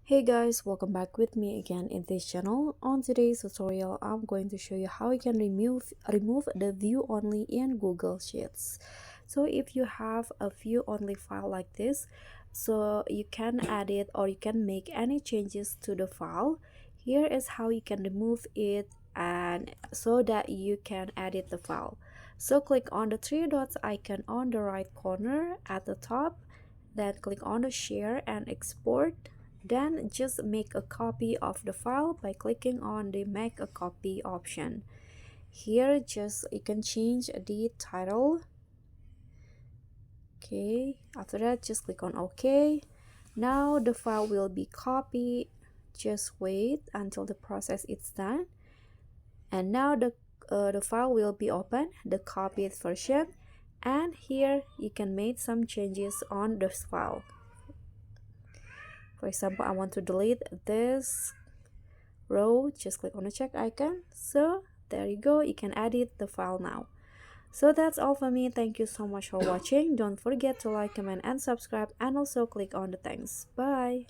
Hey guys, welcome back with me again in this channel. On today's tutorial, I'm going to show you how you can remove the view only in Google Sheets. So if you have a view only file like this, so you can add it or you can make any changes to the file. Here is how you can remove it and so that you can edit the file. So click on the three dots icon on the right corner at the top, then click on the share and export. Then just make a copy of the file by clicking on the make a copy option. Here just you can change the title. Okay, after that just click on OK. Now the file will be copied. Just wait until the process is done. And now the file will be open, the copied version. And here you can make some changes on this file. For example, I want to delete this row, just click on the check icon. So there you go, you can edit the file now. So that's all for me. Thank you so much for watching. Don't forget to like, comment and subscribe, and also click on the thanks. Bye.